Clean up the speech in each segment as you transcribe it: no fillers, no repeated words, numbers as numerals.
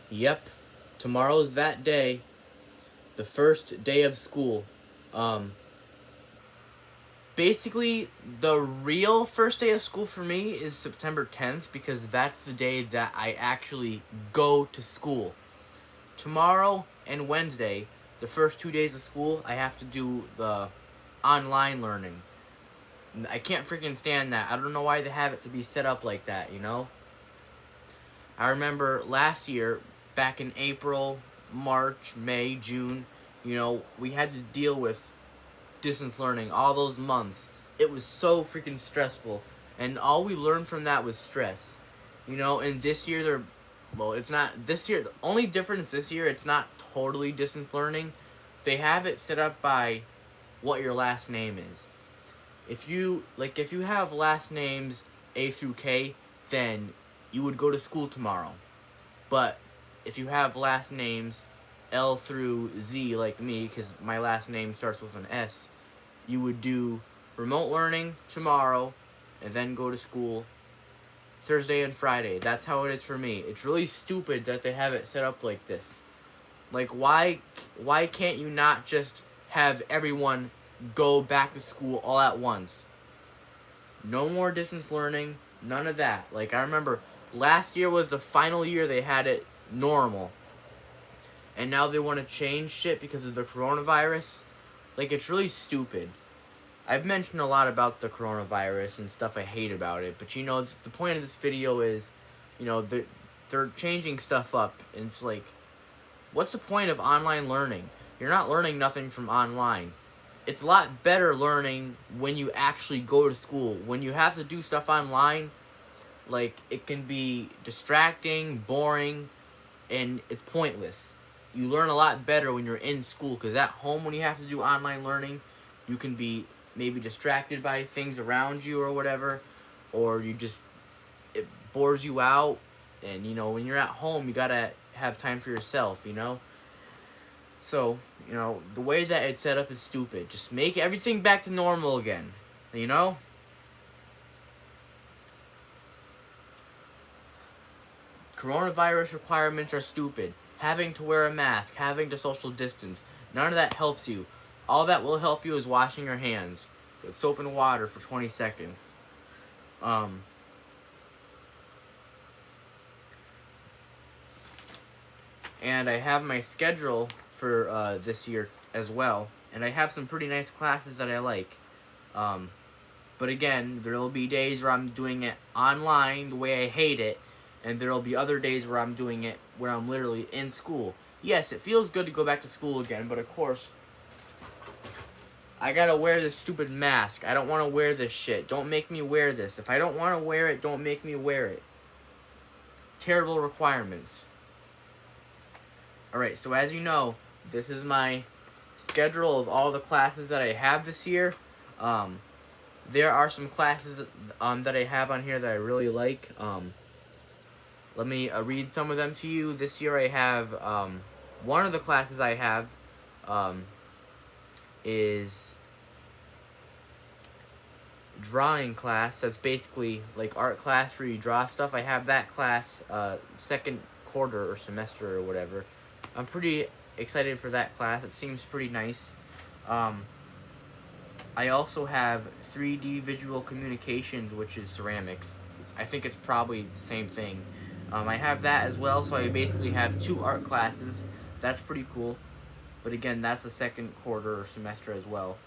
Yep, tomorrow's that day, the first day of school. Um, Basically, the real first day of school for me is September 10th because that's the day that I actually go to school. Tomorrow and Wednesday, the first 2 days of school, I have to do the online learning. I can't freaking stand that. I don't know why they have it to be set up like that, you know? I remember last year, back in April, March, May, June, we had to deal with distance learning all those months. It was so freaking stressful. And all we learned from that was stress. And this year well, it's not this year. The only difference this year, it's not totally distance learning. They have it set up by what your last name is. If you have last names A through K, then you would go to school tomorrow. But if you have last names L through Z like me, because my last name starts with an S, you would do remote learning tomorrow and then go to school Thursday and Friday. That's how it is for me. It's really stupid that they have it set up like this. Like, why can't you not just have everyone go back to school all at once? No more distance learning, none of that. Like, I remember last year was the final year they had it normal. And now they want to change shit because of the coronavirus. Like, it's really stupid. I've mentioned a lot about the coronavirus and stuff I hate about it, but the point of this video is, they're changing stuff up, and it's like, what's the point of online learning? You're not learning nothing from online. It's a lot better learning when you actually go to school. When you have to do stuff online, like, it can be distracting, boring, and it's pointless. You learn a lot better when you're in school, because at home, when you have to do online learning, you can be maybe distracted by things around you or whatever, or it bores you out. And when you're at home, you gotta have time for yourself. So the way that it's set up is stupid. Just make everything back to normal again. Coronavirus requirements are stupid. Having to wear a mask, having to social distance, none of that helps you. All that will help you is washing your hands with soap and water for 20 seconds. And I have my schedule for this year as well. And I have some pretty nice classes that I like. But again, there will be days where I'm doing it online the way I hate it. And there will be other days where I'm doing it where I'm literally in school. Yes, it feels good to go back to school again, but of course, I gotta wear this stupid mask. I don't want to wear this shit. Don't make me wear this. If I don't want to wear it, don't make me wear it. Terrible requirements. Alright, so as you know, this is my schedule of all the classes that I have this year. There are some classes that I have on here that I really like. Let me read some of them to you. This year I have, one of the classes I have is drawing class. That's basically like art class where you draw stuff. I have that class second quarter or semester or whatever. I'm pretty excited for that class. It seems pretty nice. I also have 3D visual communications, which is ceramics. I think it's probably the same thing. I have that as well, so I basically have 2 art classes. That's pretty cool. But again, that's the second quarter or semester as well.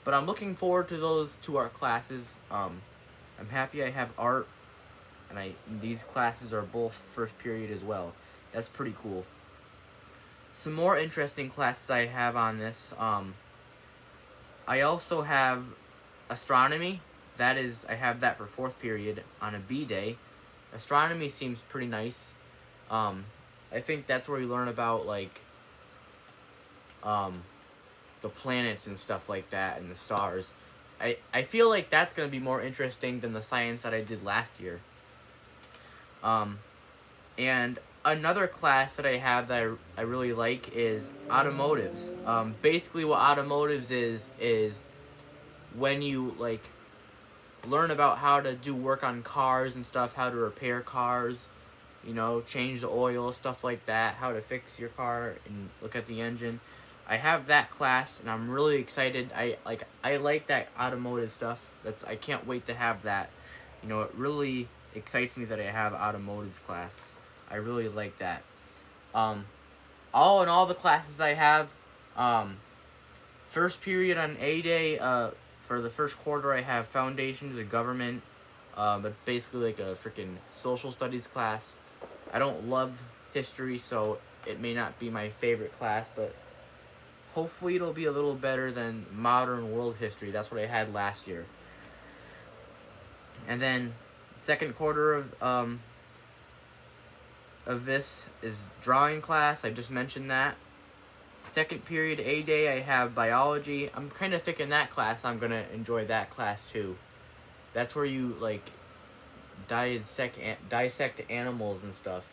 But I'm looking forward to those 2 art classes. I'm happy I have art, and these classes are both first period as well. That's pretty cool. Some more interesting classes I have on this. I also have astronomy. I have that for 4th period on a B day. Astronomy seems pretty nice. I think that's where we learn about, like, the planets and stuff like that, and the stars. I feel like that's going to be more interesting than the science that I did last year. And another class that I have that I really like is automotives. Basically what automotives is when you, like, learn about how to do work on cars and stuff, how to repair cars, change the oil, stuff like that, how to fix your car and look at the engine. I have that class and I'm really excited. I like that automotive stuff. I can't wait to have that. It really excites me that I have automotives class. I really like that. Um, all in all the classes I have, first period on A Day, for the first quarter I have Foundations of Government. It's basically like a freaking social studies class. I don't love history, so it may not be my favorite class, but hopefully it'll be a little better than modern world history. That's what I had last year. And then second quarter of this is drawing class. I just mentioned that. Second period A Day I have biology. I'm kind of thinking that class I'm gonna enjoy that class too. That's where you dissect animals and stuff.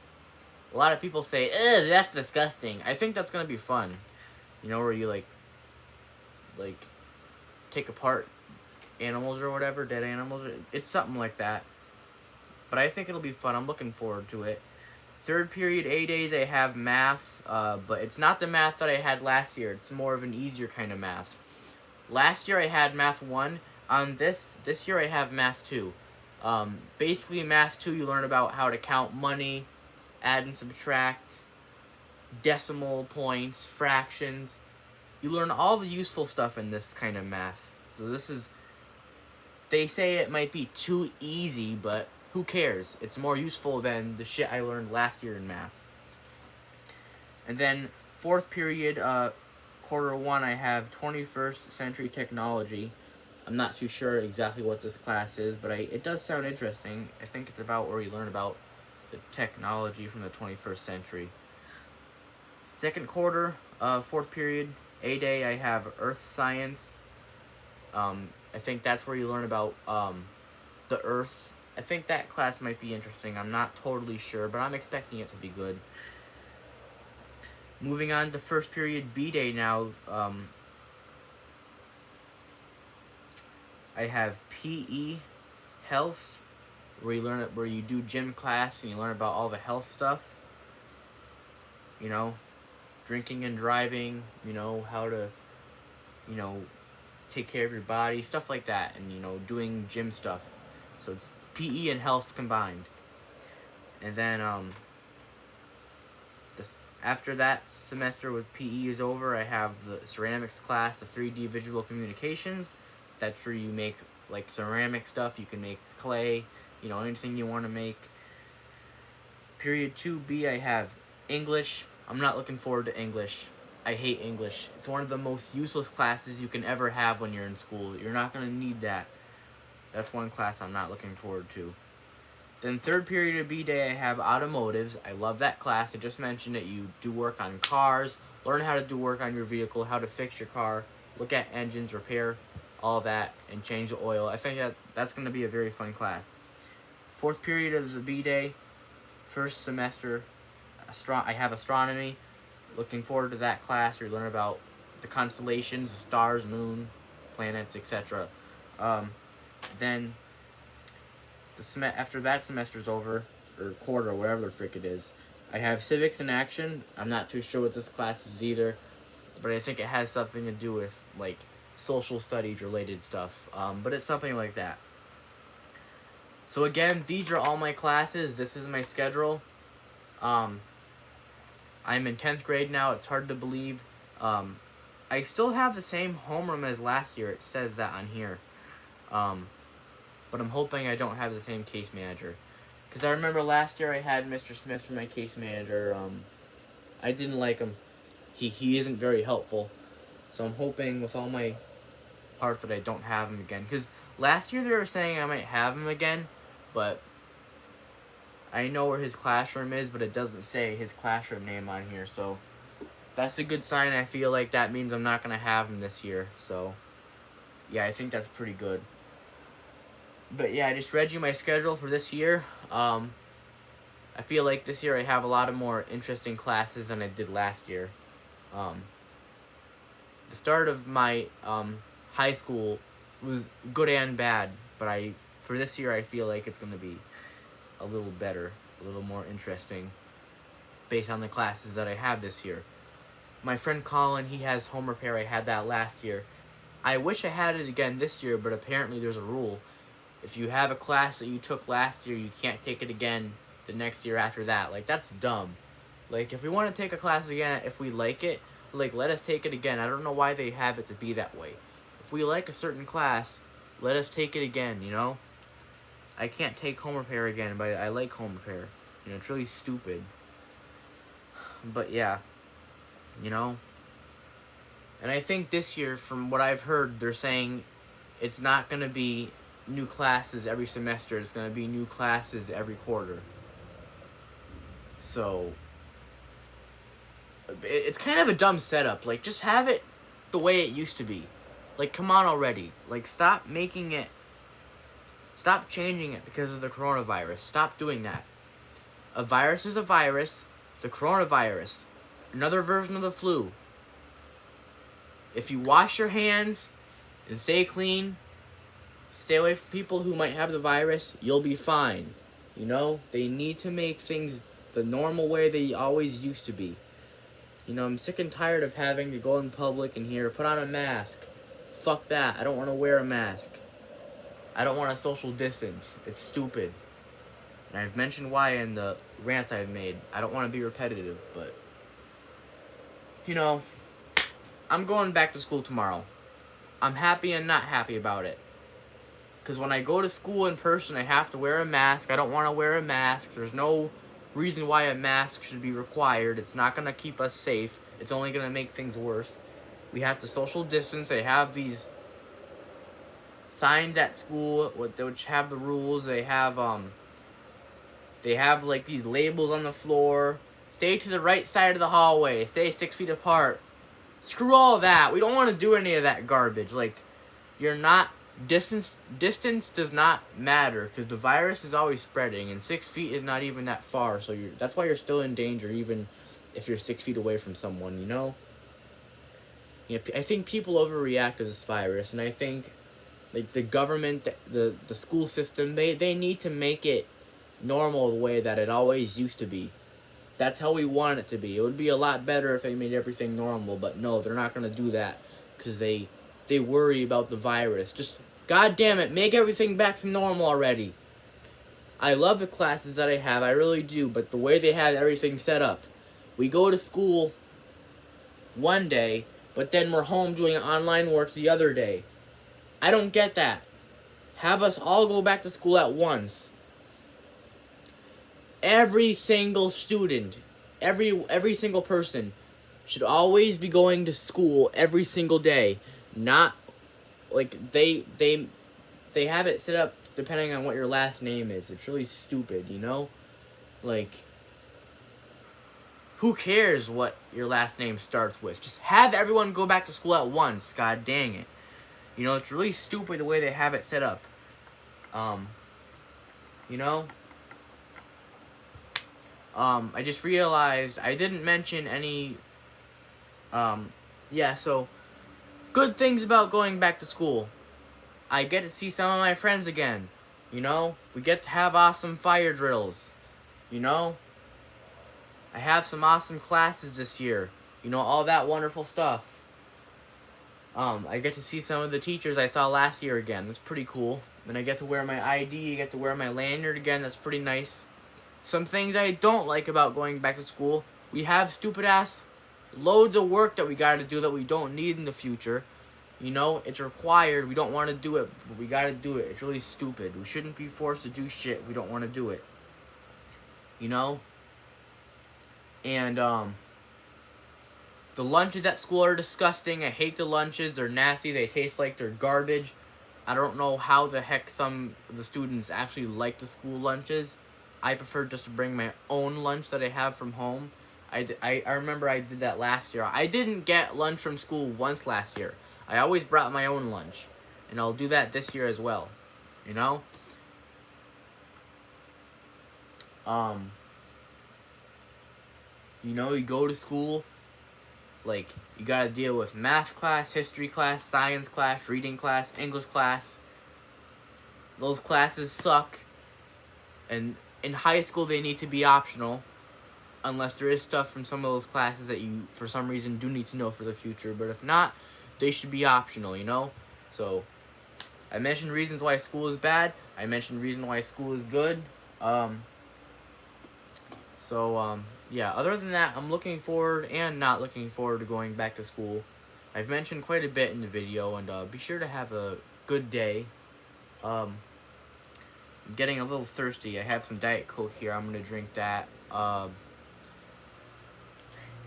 A lot of people say, "Ugh, that's disgusting." I think that's gonna be fun. Where you like take apart animals or whatever, dead animals. It's something like that. But I think it'll be fun. I'm looking forward to it. Third period A Days I have math, but it's not the math that I had last year. It's more of an easier kind of math. Last year I had math 1. On this year I have math 2. Basically math 2 you learn about how to count money, add and subtract, decimal points, fractions. You learn all the useful stuff in this kind of math. So they say it might be too easy, but who cares? It's more useful than the shit I learned last year in math. And then fourth period, quarter 1, I have 21st century technology. I'm not too sure exactly what this class is, but it does sound interesting. I think it's about where you learn about the technology from the 21st century. Second quarter, fourth period, A Day, I have Earth Science. I think that's where you learn about the Earth. I think that class might be interesting. I'm not totally sure, but I'm expecting it to be good. Moving on to first period B Day now. I have PE, Health, where you do gym class and you learn about all the health stuff. Drinking and driving. How to, take care of your body, stuff like that, and doing gym stuff. So it's PE and health combined. And then after that semester with PE is over, I have the ceramics class, the 3D visual communications. That's where you make ceramic stuff. You can make clay, anything you want to make. Period 2B, I have English. I'm not looking forward to English. I hate English. It's one of the most useless classes you can ever have when you're in school. You're not going to need that. That's one class I'm not looking forward to. Then third period of B Day, I have automotives. I love that class. I just mentioned it. You do work on cars, learn how to do work on your vehicle, how to fix your car, look at engines, repair all that, and change the oil. I think that's going to be a very fun class. Fourth period of the B Day, first semester, I have astronomy. Looking forward to that class. We learn about the constellations, the stars, moon, planets, etc. Then after that semester's over, or quarter, whatever the frick it is, I have civics in action. I'm not too sure what this class is either, but I think it has something to do with social studies related stuff. But it's something like that. So again, these are all my classes. This is my schedule. I'm in 10th grade now. It's hard to believe. I still have the same homeroom as last year. It says that on here. But I'm hoping I don't have the same case manager. Because I remember last year I had Mr. Smith for my case manager. I didn't like him. He isn't very helpful. So I'm hoping with all my heart that I don't have him again. Because last year they were saying I might have him again. But I know where his classroom is, but it doesn't say his classroom name on here. So that's a good sign. I feel like that means I'm not going to have him this year. So yeah, I think that's pretty good. But yeah, I just read you my schedule for this year. I feel like this year I have a lot of more interesting classes than I did last year. The start of my high school was good and bad, but for this year I feel like it's going to be a little better. a little more interesting based on the classes that I have this year. My friend Colin, he has home repair. I had that last year. I wish I had it again this year, but apparently there's a rule. If you have a class that you took last year, you can't take it again the next year after that. Like, that's dumb. Like, if we want to take a class again, if we like it, like, let us take it again. I don't know why they have it to be that way. If we like a certain class, let us take it again, you know? I can't take home repair again, but I like home repair. You know, it's really stupid. But yeah, you know? And I think this year, from what I've heard, they're saying it's not going to be new classes every semester. It's going to be new classes every quarter. So, it's kind of a dumb setup. Like, just have it the way it used to be. Like, come on already. Like, stop making it... Stop changing it because of the coronavirus. Stop doing that. A virus is a virus. The coronavirus. Another version of the flu. If you wash your hands and stay clean, stay away from people who might have the virus, you'll be fine. You know, they need to make things the normal way they always used to be. You know, I'm sick and tired of having to go in public and hear, put on a mask. Fuck that. I don't want to wear a mask. I don't want a social distance. It's stupid. And I've mentioned why in the rants I've made. I don't want to be repetitive, but... You know, I'm going back to school tomorrow. I'm happy and not happy about it. Because when I go to school in person, I have to wear a mask. I don't want to wear a mask. There's no reason why a mask should be required. It's not going to keep us safe. It's only going to make things worse. We have to social distance. They have these signs at school which have the rules. They have like these labels on the floor. Stay to the right side of the hallway. Stay 6 feet apart. Screw all that. We don't want to do any of that garbage. Like, you're not... Distance does not matter because the virus is always spreading, and 6 feet is not even that far. So that's why you're still in danger, even if you're 6 feet away from someone. You know. I think people overreact to this virus, and I think like the government, the school system, they need to make it normal the way that it always used to be. That's how we want it to be. It would be a lot better if they made everything normal, but no, they're not going to do that because they worry about the virus. Just, god damn it, make everything back to normal already. I love the classes that I have, I really do, but the way they have everything set up. We go to school one day, but then we're home doing online work the other day. I don't get that. Have us all go back to school at once. Every single student, every single person should always be going to school every single day. Not like they have it set up depending on what your last name is. It's really stupid, you know? Like, who cares what your last name starts with? Just have everyone go back to school at once. God dang it. You know, it's really stupid the way they have it set up. You know? I just realized I didn't mention any, yeah, so, good things about going back to school. I get to see some of my friends again, you know? We get to have awesome fire drills, you know? I have some awesome classes this year, you know, all that wonderful stuff. I get to see some of the teachers I saw last year again. That's pretty cool. Then I get to wear my ID, I get to wear my lanyard again. That's pretty nice. Some things I don't like about going back to school. We have stupid ass loads of work that we gotta do that we don't need in the future. You know, it's required. We don't want to do it, but we gotta do it. It's really stupid. We shouldn't be forced to do shit. We don't want to do it. You know? And, the lunches at school are disgusting. I hate the lunches. They're nasty. They taste like they're garbage. I don't know how the heck some of the students actually like the school lunches. I prefer just to bring my own lunch that I have from home. I remember I did that last year. I didn't get lunch from school once last year. I always brought my own lunch. And I'll do that this year as well. You know? You know, you go to school, like, you gotta deal with math class, history class, science class, reading class, English class. Those classes suck. And in high school they need to be optional, unless there is stuff from some of those classes that you, for some reason, do need to know for the future. But if not, they should be optional, you know? So, I mentioned reasons why school is bad. I mentioned reasons why school is good. Yeah, other than that, I'm looking forward and not looking forward to going back to school. I've mentioned quite a bit in the video, and be sure to have a good day. I'm getting a little thirsty. I have some Diet Coke here. I'm going to drink that.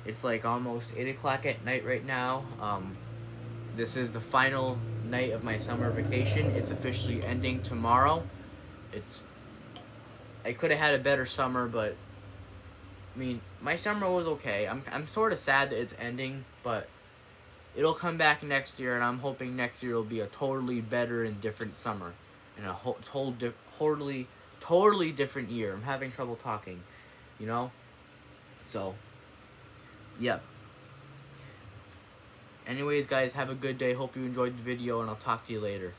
It's like almost 8 o'clock at night right now. This is the final night of my summer vacation. It's officially ending tomorrow. I could have had a better summer, but I mean, my summer was okay. I'm sort of sad that it's ending, but it'll come back next year, and I'm hoping next year will be a totally better and different summer, and a totally different year. I'm having trouble talking, you know. So, yep. Anyways, guys, have a good day. Hope you enjoyed the video, and I'll talk to you later.